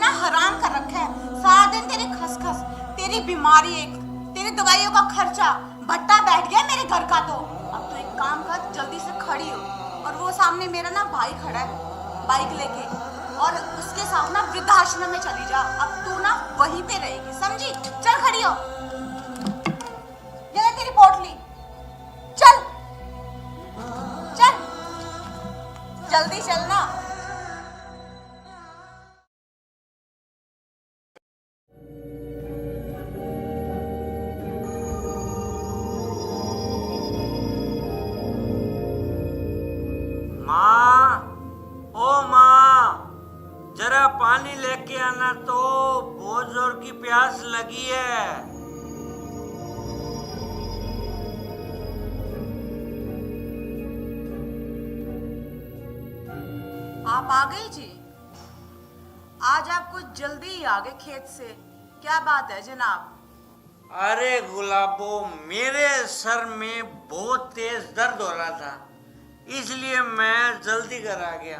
ना हराम कर रखा है। सारा दिन तेरी खसखस, तेरी बीमारी, एक तेरी दवाइयों का खर्चा, भट्टा बैठ गया मेरे घर का। तो अब तो एक काम कर, जल्दी से खड़ी हो और वो सामने मेरा ना भाई खड़ा है बाइक लेके, और उसके साथ ना वृद्धाश्रम में चली जा। अब तू ना वहीं पे रहेगी, समझी? चल खड़ी हो, ये ले तेरी पोटली, चल चल जल्दी चलना। माँ, ओ माँ, जरा पानी लेके आना, तो बहुत जोर की प्यास लगी है। आप आ गई जी? आज आप कुछ जल्दी ही आ गए खेत से, क्या बात है जनाब? अरे गुलाबो, मेरे सर में बहुत तेज दर्द हो रहा था, इसलिए मैं जल्दी कर आ गया।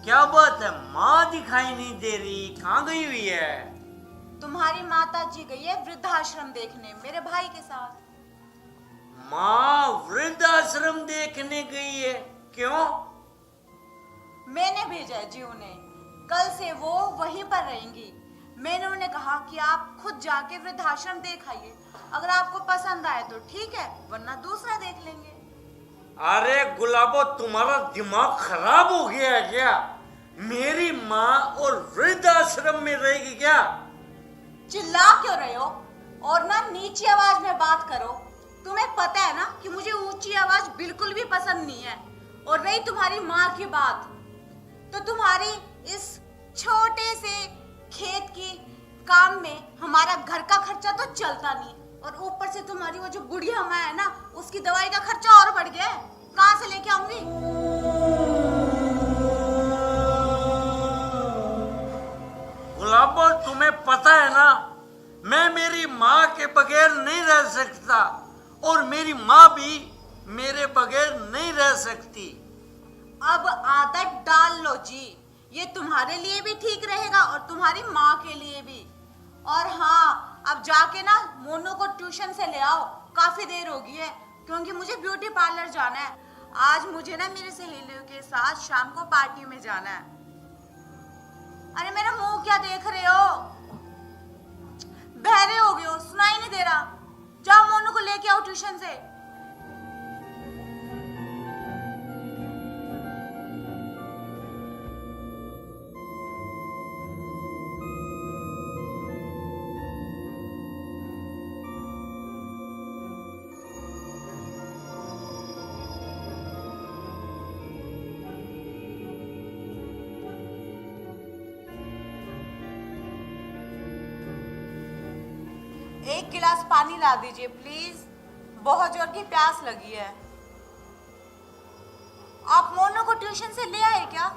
क्या बात है, माँ दिखाई नहीं दे रही, कहाँ गई हुई है? तुम्हारी माता जी गई है वृद्धाश्रम देखने मेरे भाई के साथ। माँ वृद्धाश्रम देखने गई है? क्यों? मैंने भेजा है जी उन्हें, कल से वो वहीं पर रहेंगी। मैंने उन्हें कहा कि आप खुद जाके वृद्धाश्रम देख आइए, अगर आपको पसंद आए तो ठीक है, वरना दूसरा देख लेंगे। अरे गुलाबो, तुम्हारा दिमाग खराब हो गया है क्या? मेरी माँ और वृद्धाश्रम में रहेगी क्या? चिल्ला क्यों रहे हो? और ना नीची आवाज में बात करो। तुम्हें पता है ना कि मुझे ऊंची आवाज बिल्कुल भी पसंद नहीं है। और रही तुम्हारी माँ की बात, तो तुम्हारी इस छोटे से खेत की काम में हमारा घर का खर्चा तो चलता नहीं, और ऊपर से तुम्हारी वो जो बुढ़िया माँ है ना, उसकी दवाई का खर्चा और बढ़ गया है। कहाँ से लेके आऊंगी? गुलाबो, तुम्हें पता है ना, मैं मेरी माँ के बगैर नहीं रह सकता, और मेरी माँ भी मेरे बगैर नहीं रह सकती। अब आदत डाल लो जी, ये तुम्हारे लिए भी ठीक रहेगा और तुम्हारी माँ के लिए भी। और हाँ, अब जाके ना मोनू को ट्यूशन से ले आओ, काफी देर हो गई है, क्योंकि मुझे ब्यूटी पार्लर जाना है। आज मुझे ना मेरी सहेलियों के साथ शाम को पार्टी में जाना है। अरे मेरा मुंह क्या देख रहे हो? बहरे हो गए हो, सुनाई नहीं दे रहा? जाओ मोनू को लेके आओ ट्यूशन से। एक गिलास पानी ला दीजिए प्लीज, बहुत जोर की प्यास लगी है। आप मोनू को ट्यूशन से ले आए क्या?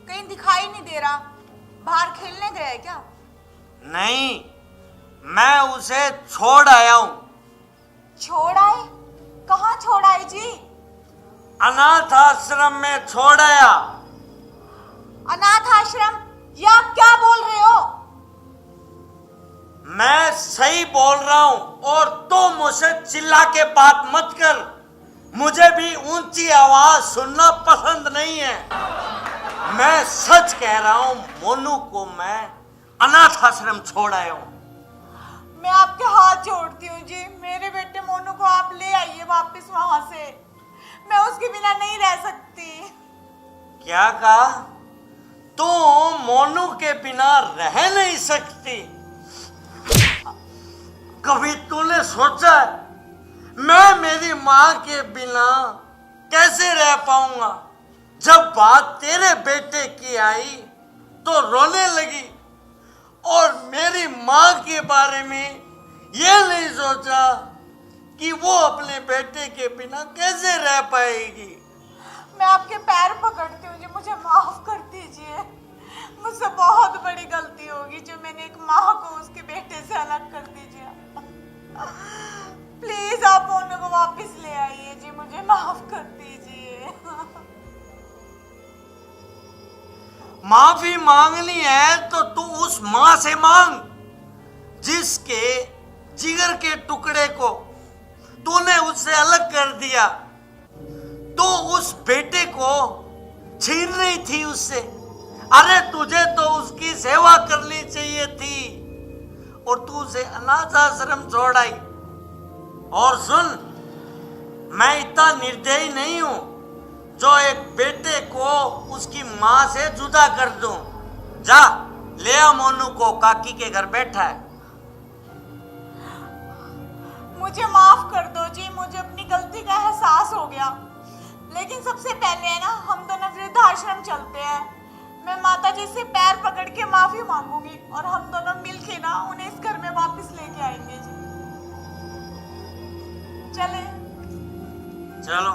कहीं दिखाई नहीं दे रहा, बाहर खेलने गया है क्या? नहीं, मैं उसे छोड़ आया हूँ। छोड़ आए? कहाँ छोड़ आए जी? अनाथ आश्रम में छोड़ आया। अनाथ आश्रम? ये आप क्या बोल रहे हो? मैं सही बोल रहा हूँ, और तो मुझसे चिल्ला के बात मत कर। मुझे भी ऊंची आवाज सुनना पसंद नहीं है। मैं सच कह रहा हूँ, मोनू को मैं अनाथ आश्रम छोड़ आया हूँ। मैं आपके हाथ जोड़ती हूँ जी, मेरे बेटे मोनू को आप ले आइए वापस वहां से, मैं उसके बिना नहीं रह सकती। क्या कहा? तू मोनू के बिना रह नहीं सकती? कभी तूने सोचा है मैं मेरी माँ के बिना कैसे रह पाऊंगा? जब बात तेरे बेटे की आई तो रोने लगी, और मेरी माँ के बारे में ये नहीं सोचा कि वो अपने बेटे के बिना कैसे रह पाएगी। मैं आपके पैर पकड़ती हूँ जी, मुझे माफ कर दीजिए। मुझसे बहुत बड़ी गलती होगी जो मैंने एक माँ को उसके बेटे से अलग कर दीजिए। प्लीज आप मोनू को वापस ले आइए जी, मुझे माफ कर दीजिए। माफी मांगनी है तो तू उस मां से मांग जिसके जिगर के टुकड़े को तूने उससे अलग कर दिया। तो उस बेटे को छीन रही थी उससे। अरे तुझे तो उसकी सेवा करनी चाहिए थी और तू उसे अनाथ आश्रम छोड़ाई। और सुन, मैं इतना निर्दयी नहीं हूं जो एक बेटे को उसकी मां से जुदा कर दूं। जा ले आ मोनू को, काकी के घर बैठा है। मुझे माफ कर दो जी, मुझे अपनी गलती का एहसास हो गया। लेकिन सबसे पहले है ना, हम दोनों वृद्धाश्रम चलते हैं। मैं माता जी से पैर पकड़ के माफी मांगूंगी और हम दोनों मिलके ना उन्हें इस घर में वापस लेके आएंगे जी। चले। चलो।